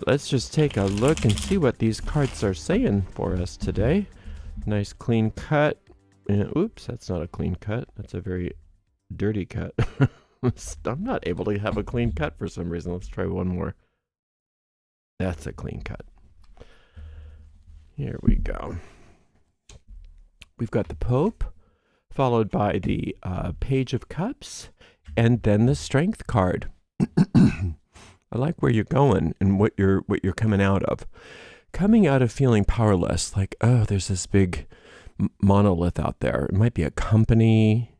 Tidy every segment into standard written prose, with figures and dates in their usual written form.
Let's just take a look and see what these cards are saying for us today. Nice clean cut. And, oops, that's not a clean cut. That's a very dirty cut. I'm not able to have a clean cut for some reason. Let's try one more. That's a clean cut. Here we go. We've got the Pope, followed by the Page of Cups, and then the Strength card. I like where you're going and what you're coming out of. Coming out of feeling powerless, like, oh, there's this big monolith out there. It might be a company,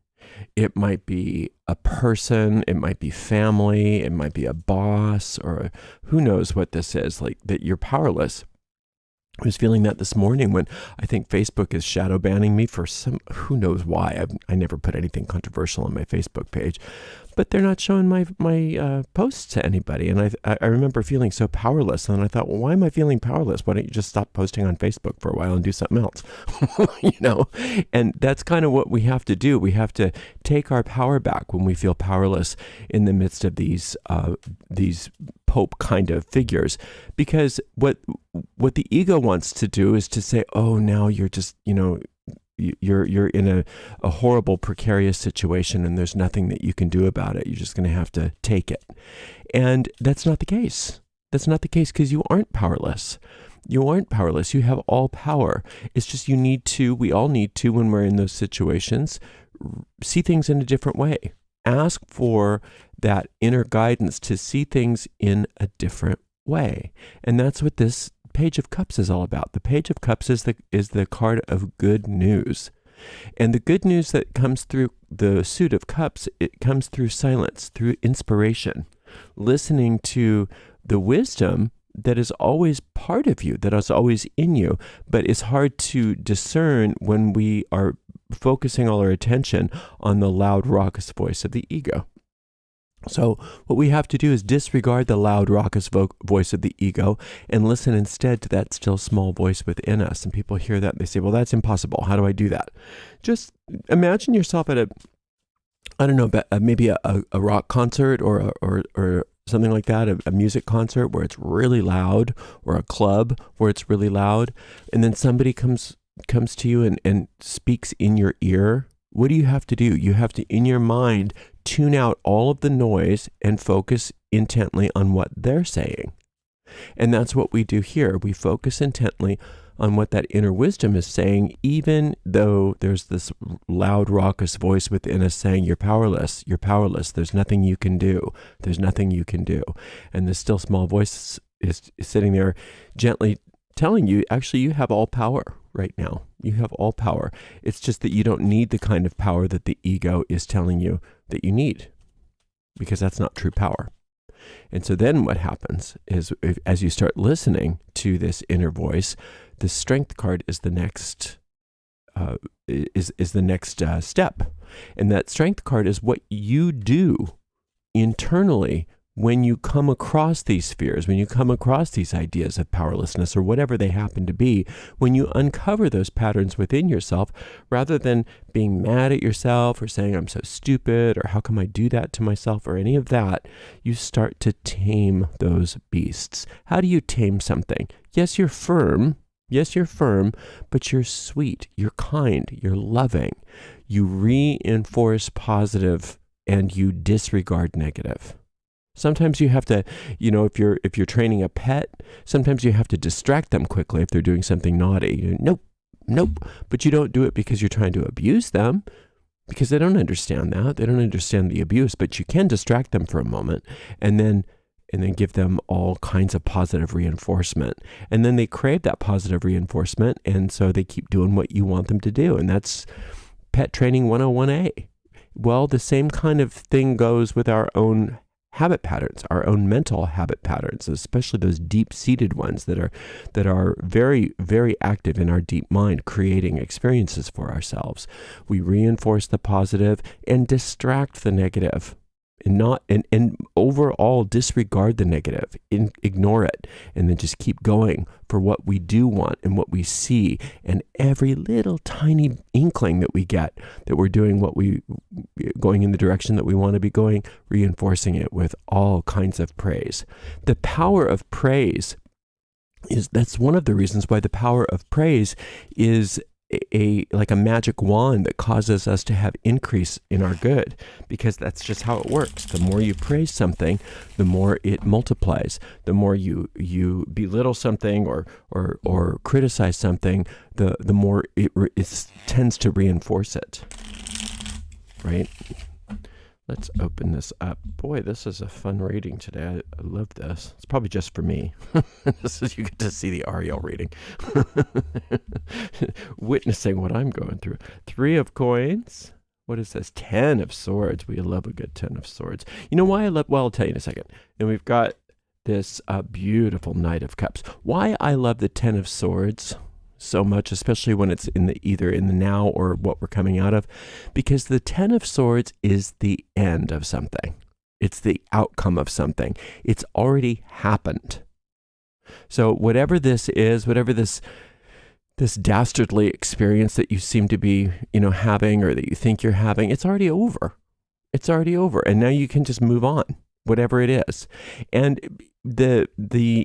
it might be a person, it might be family, it might be a boss, or who knows what this is, like that you're powerless. I was feeling that this morning when I think Facebook is shadow banning me for some, who knows why. I never put anything controversial on my Facebook page, but they're not showing my posts to anybody. And I remember feeling so powerless. And I thought, well, why am I feeling powerless? Why don't you just stop posting on Facebook for a while and do something else? You know, and that's kind of what we have to do. We have to take our power back when we feel powerless in the midst of these Pope kind of figures, because what the ego wants to do is to say, oh, now you're just, you know, you're in a horrible, precarious situation and there's nothing that you can do about it. You're just going to have to take it. And that's not the case. That's not the case, because you aren't powerless. You aren't powerless. You have all power. It's just we all need to, when we're in those situations, see things in a different way. Ask for that inner guidance to see things in a different way. And that's what this Page of Cups is all about. The Page of Cups is the card of good news. And the good news that comes through the suit of cups, it comes through silence, through inspiration, listening to the wisdom that is always part of you, that is always in you, but it's hard to discern when we are focusing all our attention on the loud, raucous voice of the ego. So what we have to do is disregard the loud, raucous voice of the ego and listen instead to that still small voice within us. And people hear that and they say, well, that's impossible. How do I do that? Just imagine yourself at maybe a rock concert or something like that, a music concert where it's really loud, or a club where it's really loud. And then somebody comes to you and speaks in your ear. What do you have to do? You have to, in your mind, tune out all of the noise and focus intently on what they're saying. And that's what we do here. We focus intently on what that inner wisdom is saying, even though there's this loud, raucous voice within us saying, you're powerless, there's nothing you can do, there's nothing you can do. And this still small voice is sitting there gently telling you, actually, you have all power right now. You have all power. It's just that you don't need the kind of power that the ego is telling you that you need, because that's not true power. And so then what happens is, as you start listening to this inner voice, the Strength card is the next step. And that Strength card is what you do internally when you come across these fears, when you come across these ideas of powerlessness or whatever they happen to be, when you uncover those patterns within yourself, rather than being mad at yourself or saying, I'm so stupid, or how come I do that to myself, or any of that, you start to tame those beasts. How do you tame something? Yes, you're firm, but you're sweet, you're kind, you're loving. You reinforce positive and you disregard negative. Sometimes you have to, if you're training a pet, sometimes you have to distract them quickly if they're doing something naughty. Nope. But you don't do it because you're trying to abuse them, because they don't understand that. They don't understand the abuse, but you can distract them for a moment and then give them all kinds of positive reinforcement. And then they crave that positive reinforcement, and so they keep doing what you want them to do. And that's pet training 101A. Well, the same kind of thing goes with our own habit patterns, our own mental habit patterns, especially those deep-seated ones that are very, very active in our deep mind, creating experiences for ourselves. We reinforce the positive and distract the negative. and overall disregard the negative, ignore it, and then just keep going for what we do want and what we see. And every little tiny inkling that we get that we're doing going in the direction that we want to be going, reinforcing it with all kinds of praise. The power of praise that's one of the reasons why the power of praise is like a magic wand that causes us to have increase in our good, because that's just how it works. The more you praise something, the more it multiplies. The more you belittle something or criticize something, the more it tends to reinforce it. Right? Let's open this up. Boy, this is a fun reading today. I love this. It's probably just for me. You get to see the Ariel reading. Witnessing what I'm going through. 3 of coins. What is this? 10 of swords. We love a good 10 of swords. You know why I love... Well, I'll tell you in a second. And we've got this beautiful Knight of Cups. Why I love the 10 of swords so much, especially when it's either in the now or what we're coming out of, because the 10 of swords is the end of something. It's the outcome of something. It's already happened. So whatever this is, whatever this dastardly experience that you seem to be, having, or that you think you're having, it's already over. It's already over. And now you can just move on, whatever it is. And the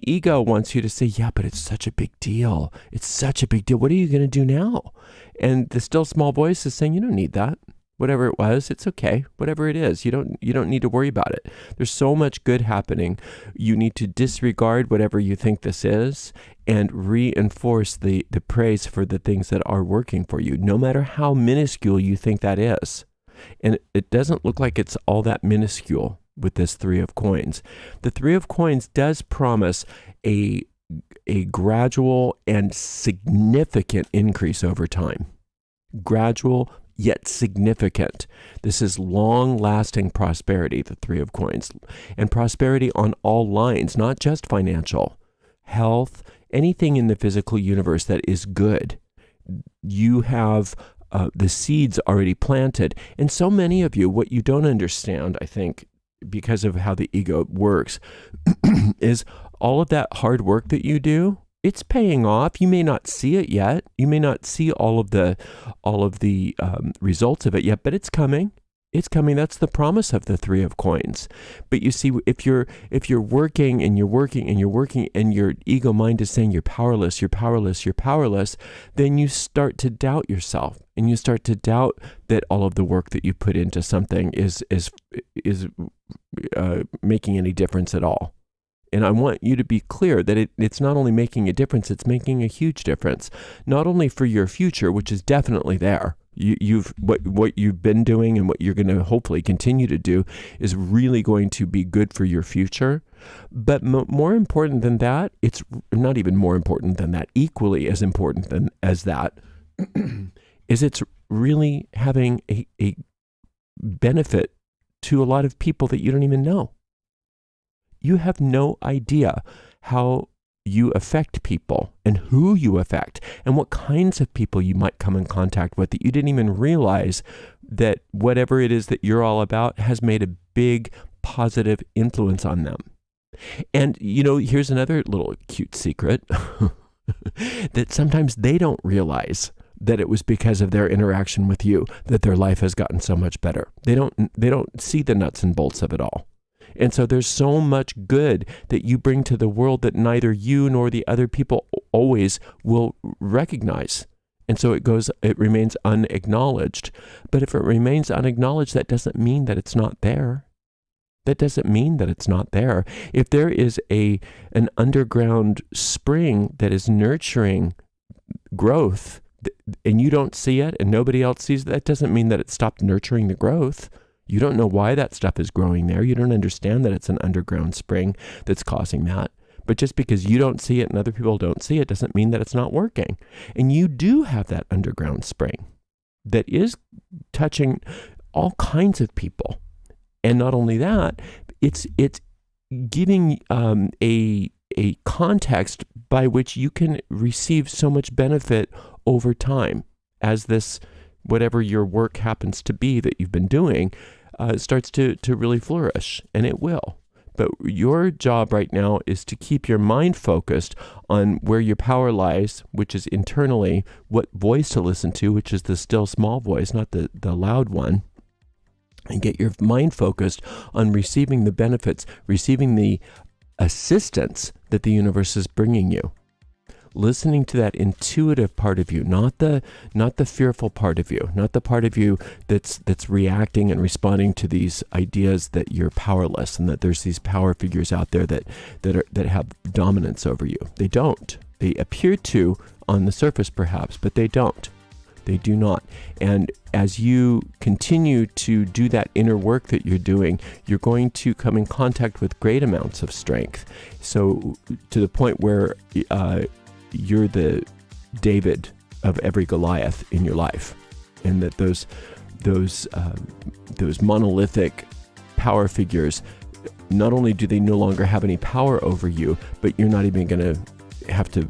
ego wants you to say, yeah, but it's such a big deal. It's such a big deal. What are you going to do now? And the still small voice is saying, you don't need that. Whatever it was, it's okay. Whatever it is, you don't need to worry about it. There's so much good happening. You need to disregard whatever you think this is and reinforce the praise for the things that are working for you, no matter how minuscule you think that is. And it doesn't look like it's all that minuscule with this 3 of coins. The 3 of coins does promise a gradual and significant increase over time. Gradual yet significant. This is long-lasting prosperity, the 3 of coins. And prosperity on all lines, not just financial, health, anything in the physical universe that is good. You have the seeds already planted. And so many of you, what you don't understand, I think, because of how the ego works, is all of that hard work that you do, it's paying off. You may not see it yet. You may not see all of the results of it yet, but it's coming. It's coming. That's the promise of the 3 of coins. But you see, if you're working and you're working and you're working, and your ego mind is saying you're powerless, you're powerless, you're powerless, then you start to doubt yourself, and you start to doubt that all of the work that you put into something is making any difference at all. And I want you to be clear that it's not only making a difference, it's making a huge difference, not only for your future, which is definitely there. What you've been doing and what you're going to hopefully continue to do is really going to be good for your future. But more important than that, it's not even more important than that, equally as important as that, is it's really having a benefit to a lot of people that you don't even know. You have no idea how you affect people and who you affect and what kinds of people you might come in contact with that you didn't even realize that whatever it is that you're all about has made a big positive influence on them. And, here's another little cute secret that sometimes they don't realize that it was because of their interaction with you that their life has gotten so much better. They don't see the nuts and bolts of it all. And so there's so much good that you bring to the world that neither you nor the other people always will recognize. And so it remains unacknowledged. But if it remains unacknowledged, that doesn't mean that it's not there. That doesn't mean that it's not there. If there is an underground spring that is nurturing growth, and you don't see it and nobody else sees it, that doesn't mean that it stopped nurturing the growth. You don't know why that stuff is growing there. You don't understand that it's an underground spring that's causing that. But just because you don't see it and other people don't see it doesn't mean that it's not working. And you do have that underground spring that is touching all kinds of people. And not only that, it's giving a context by which you can receive so much benefit over time as this, whatever your work happens to be that you've been doing, starts to really flourish, and it will. But your job right now is to keep your mind focused on where your power lies, which is internally, what voice to listen to, which is the still small voice, not the loud one. And get your mind focused on receiving the benefits, receiving the assistance that the universe is bringing you. Listening to that intuitive part of you, not the fearful part of you, not the part of you that's reacting and responding to these ideas that you're powerless and that there's these power figures out there that have dominance over you. They don't. They appear to on the surface perhaps, but they don't. They do not. And as you continue to do that inner work that you're doing, you're going to come in contact with great amounts of strength. So to the point where you're the David of every Goliath in your life, and that those monolithic power figures, not only do they no longer have any power over you, but you're not even going to have to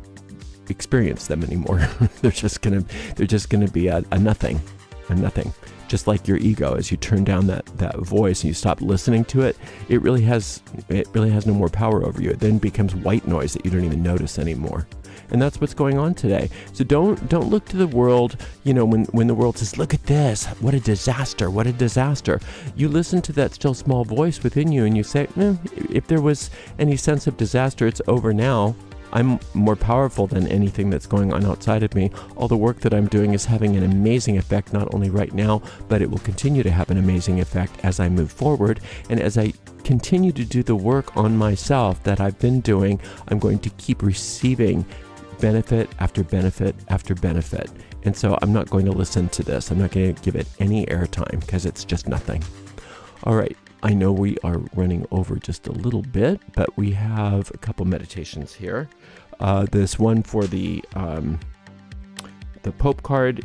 experience them anymore. They're just gonna be a nothing. Just like your ego, as you turn down that voice and you stop listening to it, it really has no more power over you. It then becomes white noise that you don't even notice anymore. And that's what's going on today. So don't look to the world, when the world says, look at this, what a disaster, what a disaster. You listen to that still small voice within you and you say, if there was any sense of disaster, it's over now. I'm more powerful than anything that's going on outside of me. All the work that I'm doing is having an amazing effect, not only right now, but it will continue to have an amazing effect as I move forward. And as I continue to do the work on myself that I've been doing, I'm going to keep receiving benefit after benefit after benefit. And so I'm not going to listen to this. I'm not going to give it any airtime because it's just nothing. All right. I know we are running over just a little bit, but we have a couple meditations here. This one for the Pope card,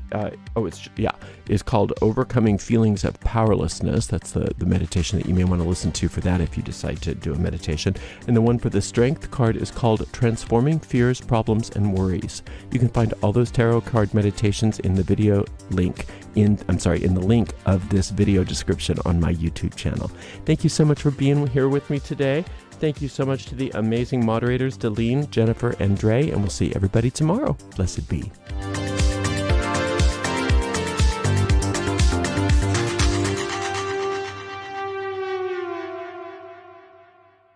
is called Overcoming Feelings of Powerlessness. That's the meditation that you may want to listen to for that if you decide to do a meditation. And the one for the Strength card is called Transforming Fears, Problems, and Worries. You can find all those tarot card meditations in the video link, in the link of this video description on my YouTube channel. Thank you so much for being here with me today. Thank you so much to the amazing moderators, Delene, Jennifer, and Dre, and we'll see everybody tomorrow. Blessed be.